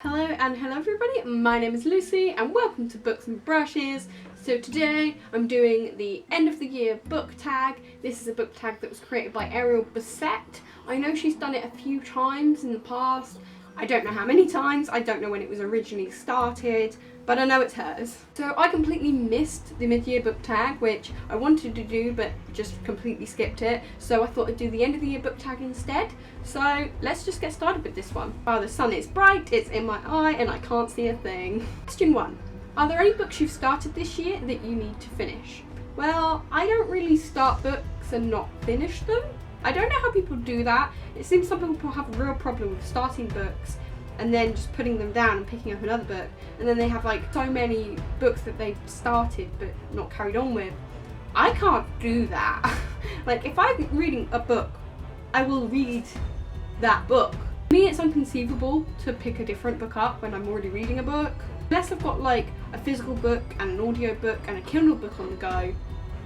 Hello and hello everybody, my name is Lucy and welcome to Books and Brushes. So today I'm doing the end of the year book tag. This is a book tag that was created by Ariel Bissett. I know she's done it a few times in the past. I don't know how many times, I don't know when it was originally started, but I know it's hers. So I completely missed the mid-year book tag, which I wanted to do but just completely skipped it. So I thought I'd do the end of the year book tag instead. So let's just get started with this one. Wow, the sun is bright, it's in my eye and I can't see a thing. Question 1. Are there any books you've started this year that you need to finish? Well, I don't really start books and not finish them. I don't know how people do that. It seems some people have a real problem with starting books and then just putting them down and picking up another book, and then they have like so many books that they've started but not carried on with. I can't do that. Like, if I'm reading a book, I will read that book. For me, it's inconceivable to pick a different book up when I'm already reading a book. Unless I've got like a physical book and an audio book and a Kindle book on the go,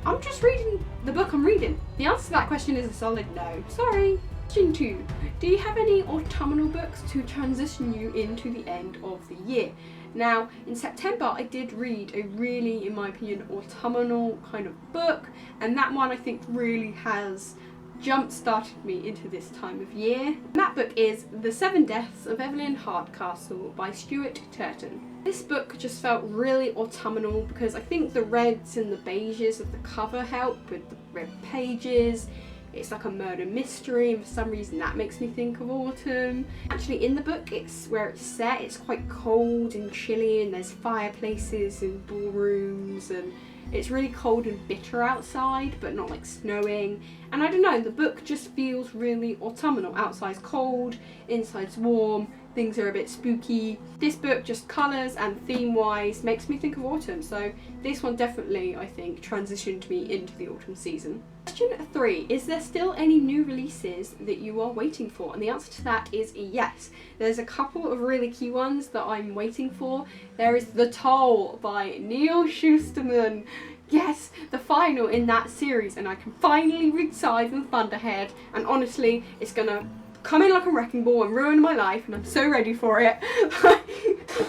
I'm just reading the book I'm reading. The answer to that question is a solid no. Sorry. Question 2. Do you have any autumnal books to transition you into the end of the year? Now, in September, I did read a really, in my opinion, autumnal kind of book, and that one I think really has jump-started me into this time of year. And that book is The Seven Deaths of Evelyn Hardcastle by Stuart Turton. This book just felt really autumnal because I think the reds and the beiges of the cover help with the red pages. It's like a murder mystery, and for some reason that makes me think of autumn. Actually, in the book, it's where it's set, it's quite cold and chilly, and there's fireplaces and ballrooms, and it's really cold and bitter outside, but not like snowing. And I don't know, the book just feels really autumnal. Outside's cold, inside's warm, things are a bit spooky. This book, just colours and theme-wise, makes me think of autumn, so this one definitely, I think, transitioned me into the autumn season. Question 3. Is there still any new releases that you are waiting for? And the answer to that is yes. There's a couple of really key ones that I'm waiting for. There is The Toll by Neal Shusterman. Yes, the final in that series, and I can finally read Scythe and Thunderhead, and honestly, it's gonna come in like a wrecking ball and ruin my life, and I'm so ready for it.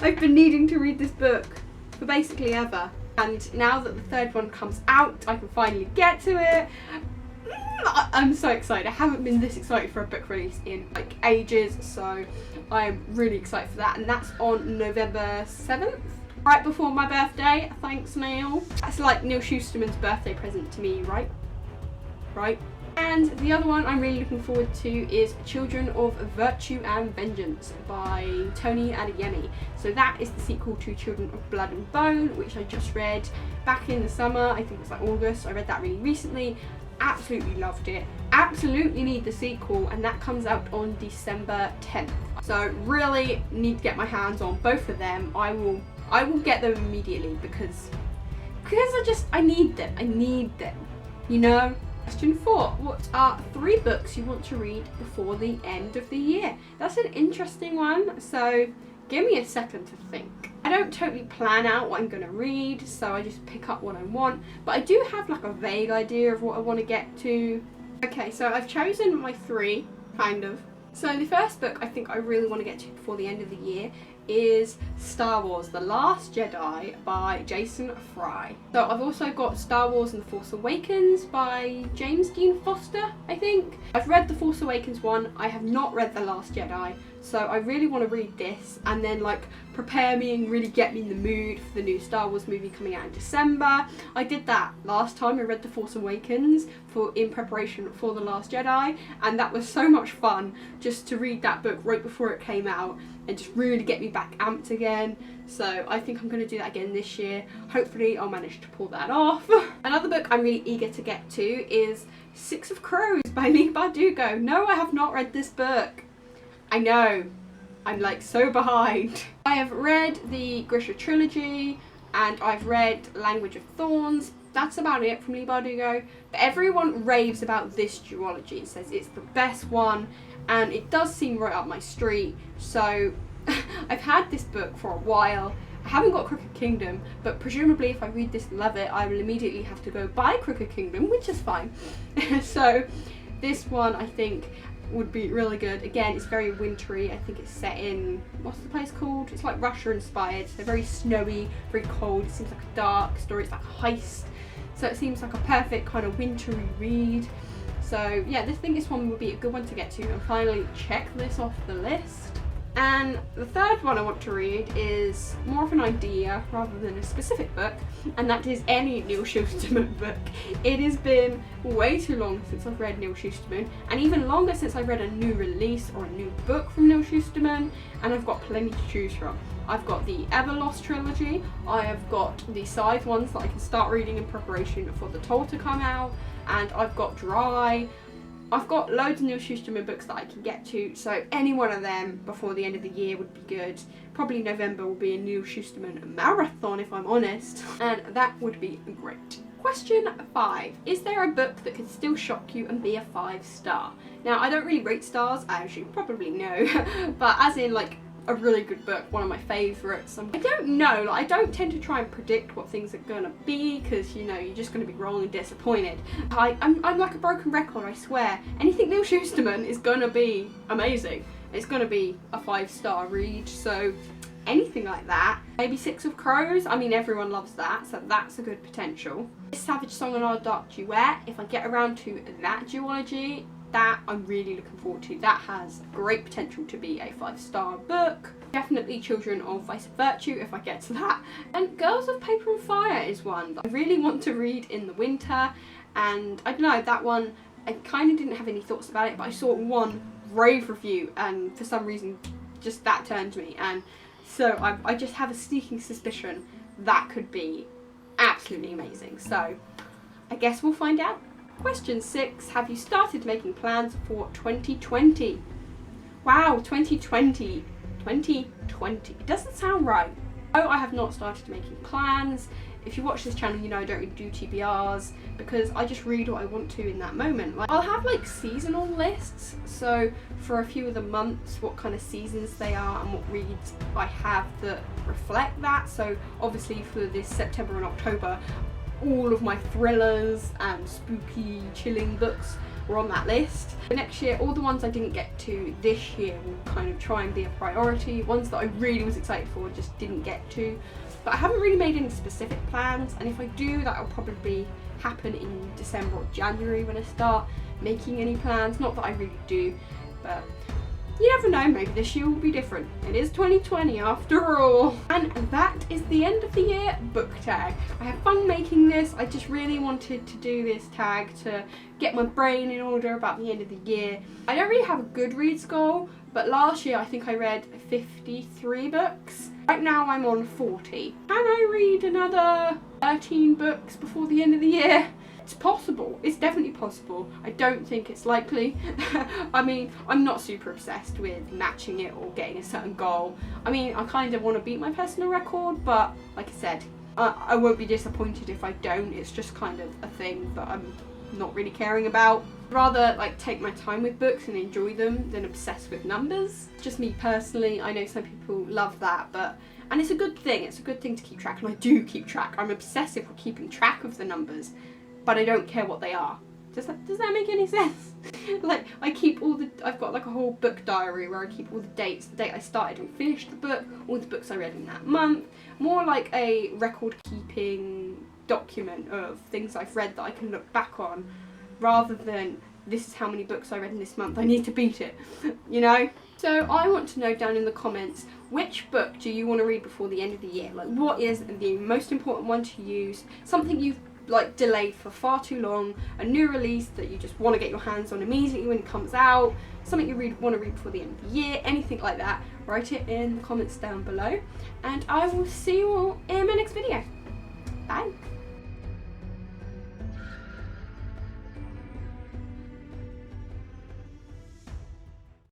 I've been needing to read this book for basically ever, and now that the third one comes out, I can finally get to it. I'm so excited. I haven't been this excited for a book release in like ages, so I'm really excited for that, and that's on November 7th. Right before my birthday. Thanks, Neil. That's like Neal Shusterman's birthday present to me, right? Right? And the other one I'm really looking forward to is Children of Virtue and Vengeance by Tony Adeyemi. So that is the sequel to Children of Blood and Bone, which I just read back in the summer. I think it was like August. I read that really recently. Absolutely loved it. Absolutely need the sequel, and that comes out on December 10th. So really need to get my hands on both of them. I will get them immediately because I need them, you know? Question 4. What are 3 books you want to read before the end of the year? That's an interesting one, so give me a second to think. I don't totally plan out what I'm going to read, so I just pick up what I want, but I do have like a vague idea of what I want to get to. Okay, so I've chosen my 3, kind of. So the first book I think I really want to get to before the end of the year is Star Wars: The Last Jedi by Jason Fry. So I've also got Star Wars and The Force Awakens by James Dean Foster, I think. I've read The Force Awakens one, I have not read The Last Jedi, so I really want to read this and then like prepare me and really get me in the mood for the new Star Wars movie coming out in December. I did that last time. I read The Force Awakens in preparation for The Last Jedi, and that was so much fun just to read that book right before it came out and just really get me back amped again. So I think I'm going to do that again this year. Hopefully I'll manage to pull that off. Another book I'm really eager to get to is Six of Crows by Leigh Bardugo. No, I have not read this book. I know, I'm like so behind. I have read the Grisha trilogy and I've read Language of Thorns. That's about it from Leigh Bardugo. But everyone raves about this duology and says it's the best one, and it does seem right up my street. So I've had this book for a while. I haven't got Crooked Kingdom, but presumably if I read this and love it, I will immediately have to go buy Crooked Kingdom, which is fine. So this one, I think, would be really good. Again, it's very wintry. I think it's set in, what's the place called? It's like Russia inspired. So very snowy, very cold. It seems like a dark story. It's like a heist. So it seems like a perfect kind of wintry read. So yeah, I think this one would be a good one to get to and finally check this off the list. And the third one I want to read is more of an idea rather than a specific book, and that is any Neil Shusterman book. It has been way too long since I've read Neil Shusterman, and even longer since I've read a new release or a new book from Neil Shusterman, and I've got plenty to choose from. I've got the Everlost trilogy, I have got the Scythe ones that I can start reading in preparation for the Toll to come out, and I've got Dry. I've got loads of Neil Shusterman books that I can get to, so any one of them before the end of the year would be good. Probably November will be a Neil Shusterman marathon if I'm honest, and that would be great. Question 5. Is there a book that could still shock you and be a 5-star? Now, I don't really rate stars, as you probably know, but as in like a really good book, one of my favourites. I don't know, like, I don't tend to try and predict what things are gonna be, because you know, you're just gonna be wrong and disappointed. I'm like a broken record, I swear. Anything Neil Shusterman is gonna be amazing. It's gonna be a 5-star read, so anything like that. Maybe Six of Crows, I mean everyone loves that, so that's a good potential. Savage Song and Our Dark Duet, if I get around to that duology, that I'm really looking forward to. That has great potential to be a 5-star book. Definitely Children of Vice and Virtue if I get to that. And Girls of Paper and Fire is one that I really want to read in the winter, and I don't know, that one I kind of didn't have any thoughts about it, but I saw one rave review and for some reason just that turned me, and so I just have a sneaking suspicion that could be absolutely amazing. So I guess we'll find out. Question 6. Have you started making plans for 2020? Wow, 2020. 2020. It doesn't sound right. No, I have not started making plans. If you watch this channel, you know I don't really do TBRs because I just read what I want to in that moment. Like, I'll have like seasonal lists, so for a few of the months what kind of seasons they are and what reads I have that reflect that. So obviously for this September and October, all of my thrillers and spooky, chilling books were on that list. For next year, all the ones I didn't get to this year will kind of try and be a priority. Ones that I really was excited for just didn't get to. But I haven't really made any specific plans, and if I do, that'll probably happen in December or January when I start making any plans. Not that I really do, but you never know, maybe this year will be different. It is 2020 after all. And that is the end of the year book tag. I had fun making this. I just really wanted to do this tag to get my brain in order about the end of the year. I don't really have a Goodreads goal, but last year I think I read 53 books. Right now I'm on 40. Can I read another 13 books before the end of the year? It's possible. It's definitely possible. I don't think it's likely. I mean, I'm not super obsessed with matching it or getting a certain goal. I mean, I kind of want to beat my personal record, but like I said, I won't be disappointed if I don't. It's just kind of a thing that I'm not really caring about. Rather like take my time with books and enjoy them than obsess with numbers. Just me personally. I know some people love that, and it's a good thing. It's a good thing to keep track, and I do keep track. I'm obsessive with keeping track of the numbers, but I don't care what they are. Does that make any sense? Like, I've got like a whole book diary where I keep all the dates, the date I started and finished the book, all the books I read in that month. More like a record keeping document of things I've read that I can look back on, rather than this is how many books I read in this month, I need to beat it, you know? So I want to know down in the comments, which book do you want to read before the end of the year? Like, what is the most important one to use? Something you've like delayed for far too long, a new release that you just want to get your hands on immediately when it comes out, something you want to read before the end of the year, anything like that. Write it in the comments down below, and I will see you all in my next video. Bye.